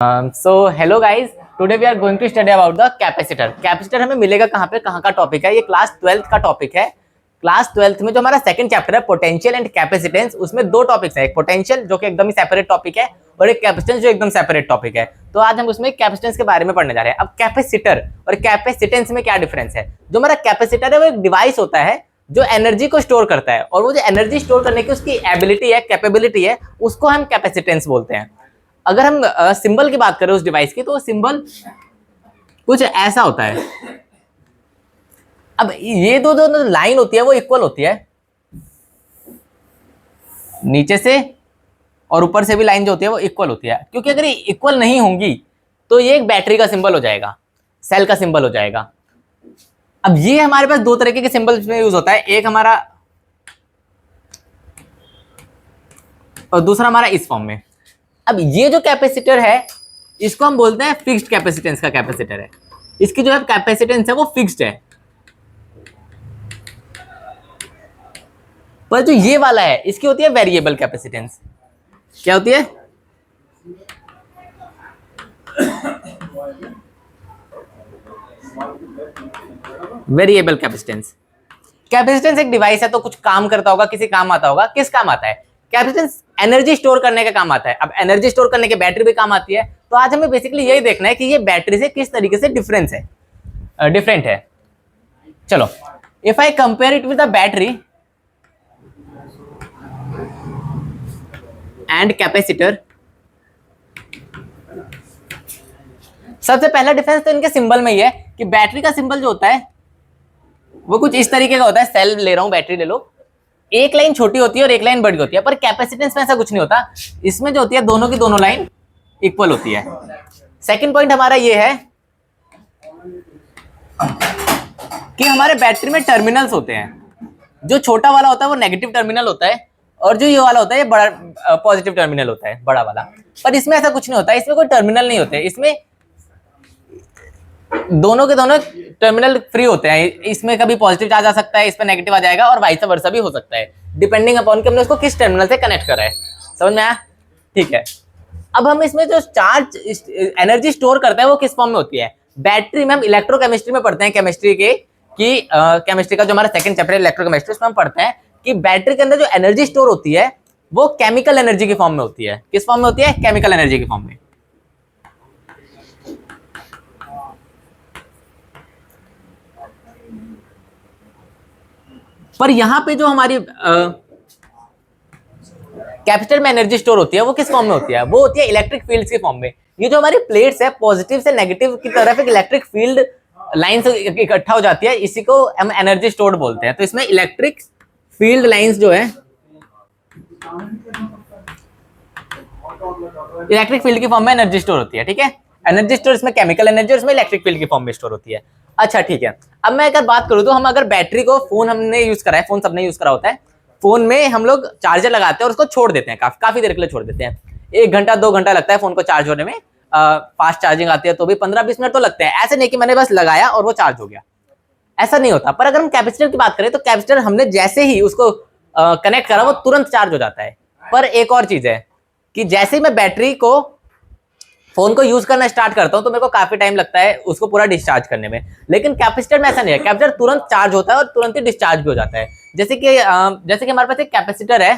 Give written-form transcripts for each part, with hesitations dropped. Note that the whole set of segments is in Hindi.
So hello guys, today we are going to study about the capacitor. Capacitor हमें मिलेगा कहाँ पे, कहाँ का टॉपिक है, ये क्लास 12th का टॉपिक है। क्लास 12th में जो हमारा सेकंड चैप्टर है पोटेंशियल एंड कैपेसिटेंस, उसमें दो टॉपिक्स है, एक पोटेंशियल जो कि एकदम ही सेपरेट टॉपिक है और एक कैपेसिटेंस जो एकदम सेपरेट टॉपिक है। तो आज हम उसमें कैपेसिटेंस के बारे में पढ़ने जा रहे हैं। अब कैपेसिटर और कैपेसिटेंस में क्या डिफरेंस है। जो हमारा कैपेसिटर है वो एक डिवाइस होता है जो एनर्जी को स्टोर करता है, और वो जो एनर्जी स्टोर करने की उसकी एबिलिटी है, कैपेबिलिटी है, उसको हम कैपेसिटेंस बोलते हैं। अगर हम सिंबल की बात करें उस डिवाइस की, तो सिंबल कुछ ऐसा होता है। अब ये दो लाइन होती है वो इक्वल होती है, नीचे से और ऊपर से भी लाइन जो होती है वो इक्वल होती है, क्योंकि अगर ये इक्वल नहीं होंगी तो ये एक बैटरी का सिंबल हो जाएगा, सेल का सिंबल हो जाएगा। अब ये हमारे पास दो तरीके के सिंबल में यूज होता है, एक हमारा और दूसरा हमारा इस फॉर्म में। अब ये जो कैपेसिटर है इसको हम बोलते हैं फिक्स्ड कैपेसिटेंस का कैपेसिटर है। इसकी जो है कैपेसिटेंस है वो फिक्स्ड है। पर जो ये वाला है इसकी होती है वेरिएबल कैपेसिटेंस। क्या होती है? Variable capacitance. कैपेसिटेंस एक डिवाइस है तो कुछ काम करता होगा, किसी काम आता होगा। किस काम आता है? कैपेसिटेंस एनर्जी स्टोर करने का काम आता है। अब एनर्जी स्टोर करने के बैटरी भी काम आती है। तो आज हमें बेसिकली यही देखना है कि ये बैटरी से किस तरीके से डिफरेंट है। चलो, if I compare it with the battery and capacitor, सबसे पहला डिफरेंस तो इनके सिंबल में ही है कि बैटरी का सिंबल जो होता है वो कुछ इस तरीके का होता है। सेल ले रहा हूं, बैटरी ले लो, एक लाइन छोटी होती है और एक लाइन बड़ी होती है। पर कैपेसिटेंस में ऐसा कुछ नहीं होता, इसमें जो होती है दोनों की दोनों लाइन इक्वल होती है। सेकंड पॉइंट हमारा ये है कि हमारे बैटरी में टर्मिनल्स होते हैं। जो छोटा वाला होता है वो नेगेटिव टर्मिनल होता है, और जो ये वाला होता है ये बड़ा पॉजिटिव टर्मिनल होता है, बड़ा वाला। पर इसमें ऐसा कुछ नहीं होता, इसमें कोई टर्मिनल नहीं होते, इसमें दोनों के दोनों टर्मिनल फ्री होते हैं। इसमें कभी पॉजिटिव चार्ज आ सकता है, इस पर नेगेटिव आ जाएगा, और वाइस वर्सा भी हो सकता है, डिपेंडिंग अपॉन कि हमने उसको किस टर्मिनल से कनेक्ट करा है। समझ में आया? ठीक है। अब हम इसमें जो चार्ज एनर्जी स्टोर करते हैं वो किस फॉर्म में होती है? बैटरी में हम इलेक्ट्रोकेमिस्ट्री में पढ़ते हैं, केमिस्ट्री के कि केमिस्ट्री का जो हमारा सेकंड चैप्टर है इलेक्ट्रोकेमिस्ट्री, उसमें हम पढ़ते हैं कि बैटरी के अंदर जो एनर्जी स्टोर होती है वो केमिकल एनर्जी की फॉर्म में होती है। किस फॉर्म में होती है? केमिकल एनर्जी की फॉर्म में। पर यहां पे जो हमारी कैपेसिटर में एनर्जी स्टोर होती है वो किस फॉर्म में होती है? वो होती है इलेक्ट्रिक फील्ड्स के फॉर्म में। ये जो हमारी प्लेट्स है पॉजिटिव से नेगेटिव की तरफ एक इलेक्ट्रिक फील्ड लाइन इकट्ठा हो जाती है, इसी को हम एनर्जी स्टोर्ड बोलते हैं। तो इसमें इलेक्ट्रिक फील्ड लाइंस जो है इलेक्ट्रिक फील्ड की फॉर्म में एनर्जी स्टोर होती है। ठीक है, एनर्जी स्टोर इसमें केमिकल एनर्जी और इसमें इलेक्ट्रिक फील्ड की फॉर्म में स्टोर होती है। अच्छा ठीक है। अब मैं अगर बात करूं तो हम अगर बैटरी को, फोन हमने यूज करा है, फोन सबने यूज करा होता है, फोन में हम लोग चार्जर लगाते हैं और उसको छोड़ देते हैं, काफी देर के लिए छोड़ देते हैं। 1 घंटा 2 घंटा लगता है फोन को चार्ज होने में। फास्ट चार्जिंग आती है तो भी 15-20 मिनट तो लगते हैं। ऐसे नहीं कि मैंने बस लगाया और वो चार्ज हो गया, ऐसा नहीं होता। पर अगर हम कैपेसिटर की बात करें तो कैपेसिटर हमने जैसे ही उसको कनेक्ट करा वो तुरंत चार्ज हो जाता है। पर एक और चीज है कि जैसे ही मैं बैटरी को, फोन को यूज करना स्टार्ट करता हूं तो मेरे को काफी टाइम लगता है उसको पूरा डिस्चार्ज करने में। लेकिन कैपेसिटर में ऐसा नहीं है, कैपेसिटर तुरंत चार्ज होता है और तुरंत ही डिस्चार्ज भी हो जाता है। जैसे कि हमारे पास एक कैपेसिटर है।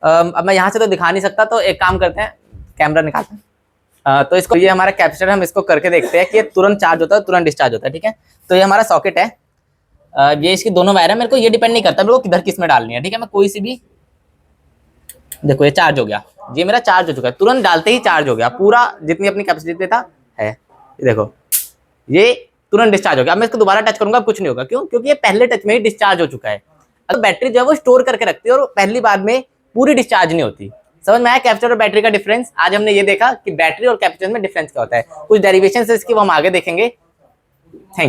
अब मैं यहाँ से तो दिखा नहीं सकता, तो एक काम करते हैं, कैमरा निकालते हैं। तो इसको, ये हमारा कैपेसिटर, हम इसको करके देखते हैं कि ये तुरंत चार्ज होता है, तुरंत डिस्चार्ज होता है। ठीक है, तो ये हमारा सॉकेट है, ये इसकी दोनों वायर है। मेरे को ये डिपेंड नहीं करता मेरे को किधर किस में डालनी है। ठीक है, मैं कोई सी भी, देखो ये चार्ज हो गया, ये मेरा चार्ज हो चुका है, तुरंत डालते ही चार्ज हो गया पूरा, जितनी अपनी कैपेसिटी था है। ये देखो ये तुरंत डिस्चार्ज हो गया। अब मैं इसको दोबारा टच करूंगा, कुछ नहीं होगा। क्यों? क्योंकि ये पहले टच में ही डिस्चार्ज हो चुका है। अब बैटरी जो है वो स्टोर करके रखती है और पहली बार में पूरी डिस्चार्ज नहीं होती। समझ में आया कैपेसिटर और बैटरी का डिफरेंस? आज हमने ये देखा कि बैटरी और कैपेसिटर में डिफरेंस क्या होता है। कुछ डेरिवेशन इसकी वो हम आगे देखेंगे। Thank you.